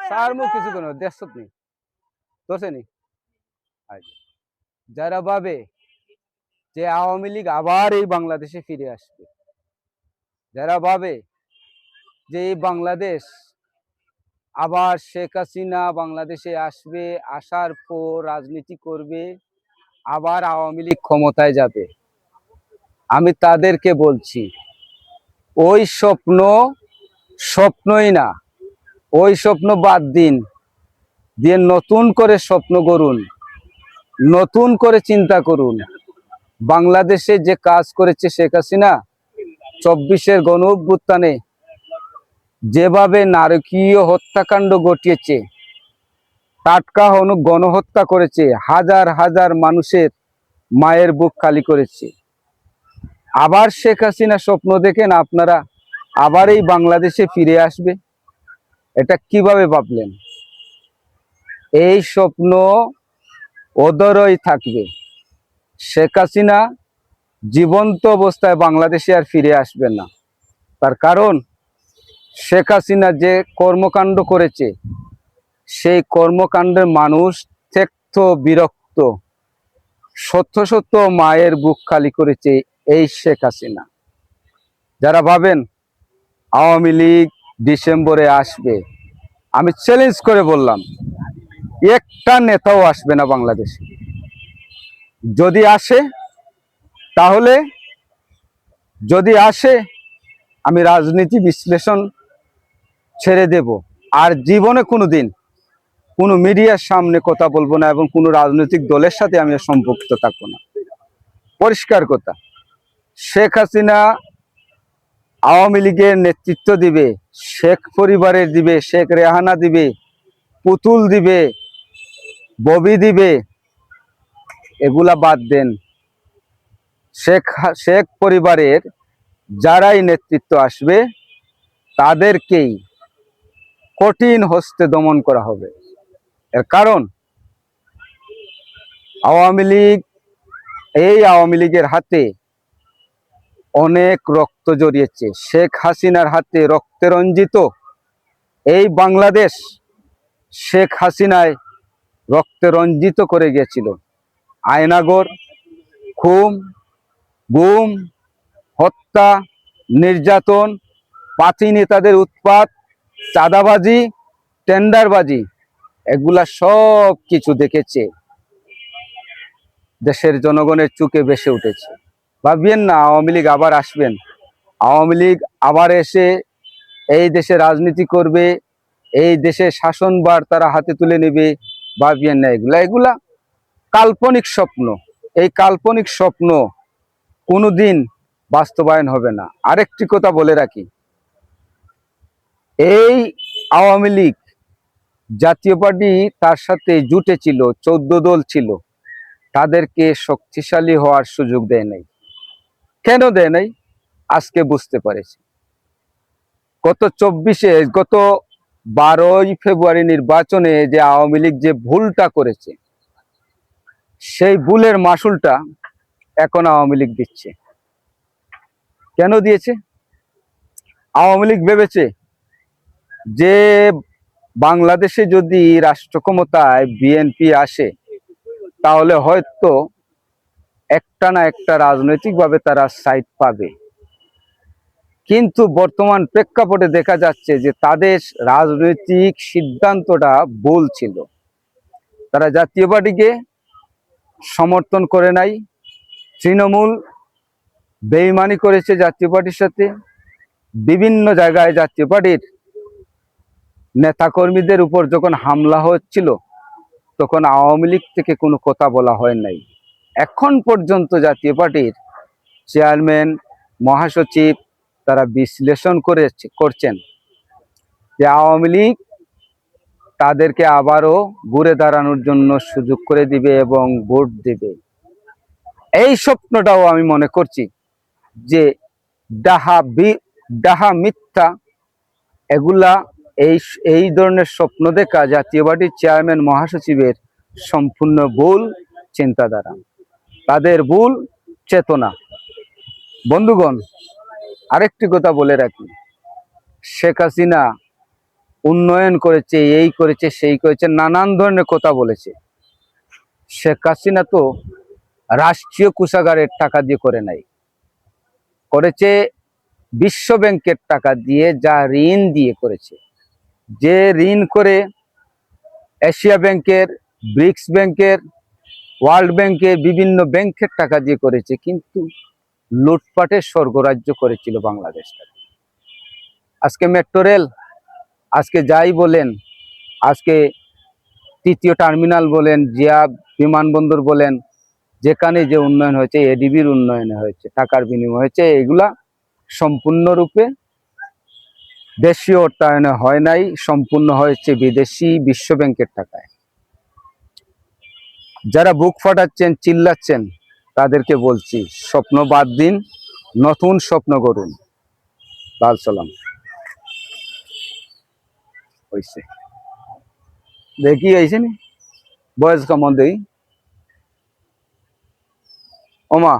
সারমু কিছু কোনো দেশত নেই ধরছে নি যারা ভাবে যে আওয়ামী লীগ আবার এই বাংলাদেশে ফিরে আসবে, যারা ভাবে যে এই বাংলাদেশ আবার শেখ হাসিনা বাংলাদেশে আসবে, আসার পর রাজনীতি করবে, আবার আওয়ামী লীগ ক্ষমতায় যাবে, আমি তাদেরকে বলছি ওই স্বপ্ন স্বপ্নই না, ওই স্বপ্ন বাদ দিন, দিয়ে নতুন করে স্বপ্ন গড়ুন, নতুন করে চিন্তা করুন। বাংলাদেশে যে কাজ করেছে শেখ হাসিনা 24-এর গণ অভ্যুত্থানে, যেভাবে নারকীয় হত্যাকাণ্ড ঘটিয়েছে, টাটকা গণহত্যা করেছে, হাজার হাজার মানুষের মায়ের বুক খালি করেছে। আবার শেখ হাসিনা স্বপ্ন দেখেন আপনারা আবার এই বাংলাদেশে ফিরে আসবে, এটা কিভাবে ভাবলেন? এই স্বপ্ন অদরই থাকবে। শেখ হাসিনা জীবন্ত অবস্থায় বাংলাদেশে আর ফিরে আসবেন না। তার কারণ শেখ হাসিনা যে কর্মকাণ্ড করেছে, সেই কর্মকাণ্ডের মানুষ ত্যক্ত বিরক্ত, সত্য সত্য মায়ের বুক খালি করেছে এই শেখ হাসিনা। যারা ভাবেন আওয়ামী লীগ ডিসেম্বরে আসবে, আমি চ্যালেঞ্জ করে বললাম একটা নেতাও আসবে না বাংলাদেশে। যদি আসে তাহলে, যদি আসে আমি রাজনীতি বিশ্লেষণ ছেড়ে দেব, আর জীবনে কোনোদিন কোনো মিডিয়ার সামনে কথা বলবো না এবং কোনো রাজনৈতিক দলের সাথে আমি সম্পৃক্ত থাকবো না। পরিষ্কার কথা। শেখ হাসিনা আওয়ামী লীগের নেতৃত্ব দিবে, শেখ পরিবারের দিবে, শেখ রেহানা দিবে, পুতুল দিবে, ববি দিবে, এগুলা বাদ দেন। শেখ পরিবারের যারাই নেতৃত্ব আসবে তাদেরকেই কঠিন হস্তে দমন করা হবে। এর কারণ এই আওয়ামী লীগের হাতে অনেক রক্ত জড়িয়েছে। শেখ হাসিনার হাতে রক্তে রঞ্জিত এই বাংলাদেশ শেখ হাসিনায় রক্তে রঞ্জিত করে গিয়েছিল। আয়নাগর, খুন, গুম, হত্যা, নির্যাতন, পাতি নেতাদের উৎপাত, চাঁদাবাজি, টেন্ডারবাজি, এগুলা সব কিছু দেখেছে, দেশের জনগণের চোখে ভেসে উঠেছে। ভাববেন না আওয়ামী লীগ আবার আসবেন, আওয়ামী লীগ আবার এসে এই দেশে রাজনীতি করবে, এই দেশে শাসনভার তারা হাতে তুলে নেবে। ভাববেন না, এগুলা কাল্পনিক স্বপ্ন। এই কাল্পনিক স্বপ্ন কোনোদিন বাস্তবায়ন হবে না। আরেকটি কথা বলে রাখি, এই আওয়ামী লীগ জাতীয় পার্টি তার সাথে জুটে ছিল, 14 দল ছিল, তাদেরকে শক্তিশালী হওয়ার সুযোগ দেয় নাই। কেন দেয় নাই আজকে বুঝতে পারেছি। গত 12ই ফেব্রুয়ারি নির্বাচনে যে আওয়ামী লীগ যে ভুলটা করেছে, সেই ভুলের মাসুলটা এখন আওয়ামী লীগ দিচ্ছে। কেন দিয়েছে? আওয়ামী লীগ ভেবেছে যে বাংলাদেশে যদি রাষ্ট্র ক্ষমতায় বিএনপি আসে তাহলে হয়তো একটা না একটা রাজনৈতিকভাবে তারা সাইড পাবে। কিন্তু বর্তমান প্রেক্ষাপটে দেখা যাচ্ছে যে তাদের রাজনৈতিক সিদ্ধান্তটা ভুল ছিল। তারা জাতীয় পার্টিকে সমর্থন করে নাই, তৃণমূল বেইমানি করেছে জাতীয় পার্টির সাথে। বিভিন্ন জায়গায় জাতীয় পার্টির নেতাকর্মীদের উপর যখন হামলা হচ্ছিল তখন আওয়ামী লীগ থেকে কোনো কথা বলা হয় নাই। এখন পর্যন্ত জাতীয় পার্টির চেয়ারম্যান, মহাসচিব তারা বিশ্লেষণ করছেন যে আওয়ামী লীগ তাদেরকে আবারও ঘুরে দাঁড়ানোর জন্য সুযোগ করে দিবে এবং ভোট দেবে। এই স্বপ্নটাও আমি মনে করছি যে ডাহা মিথ্যা, এগুলা এই ধরনের স্বপ্ন দেখা জাতীয় পার্টির চেয়ারম্যান মহাসচিবের সম্পূর্ণ ভুল চিন্তাধারা, তাদের ভুল চেতনা। বন্ধুগণ, আরেকটি কথা বলে রাখি, শেখ হাসিনা উন্নয়ন করেছে, এই করেছে, সেই করেছে, নানান ধরনের কথা বলেছে। শেখ হাসিনা তো রাষ্ট্রীয় কোষাগারের টাকা দিয়ে করে নাই, করেছে বিশ্ব ব্যাংকের টাকা দিয়ে, যা ঋণ দিয়ে করেছে। যে ঋণ করে এশিয়া ব্যাংকের, ব্রিক্স ব্যাংকের, ওয়ার্ল্ড ব্যাংকের, বিভিন্ন ব্যাংকের টাকা দিয়ে করেছে, কিন্তু লুটপাটের স্বর্গরাজ্য করেছিল বাংলাদেশটা। আজকে মেট্রো রেল, আজকে যাই বলেন, আজকে তৃতীয় টার্মিনাল বলেন, জিয়া বিমানবন্দর বলেন, যেখানে যে উন্নয়ন হয়েছে, এডিবির উন্নয়ন হয়েছে, টাকার বিনিময় হয়েছে, এগুলা সম্পূর্ণরূপে দেশীয় অর্থায়নে হয় নাই, সম্পূর্ণ হয়েছে বিদেশি বিশ্ব ব্যাংকের টাকায়। যারা বুক ফাটাচ্ছেন, চিল্লাচ্ছেন, তাদেরকে বলছি, স্বপ্ন বাদ দিন, নতুন স্বপ্ন গড়ুন। লাল সালাম। হয়েছে দেখি হয়েছে নি বয়স কেমন দেই ওমা।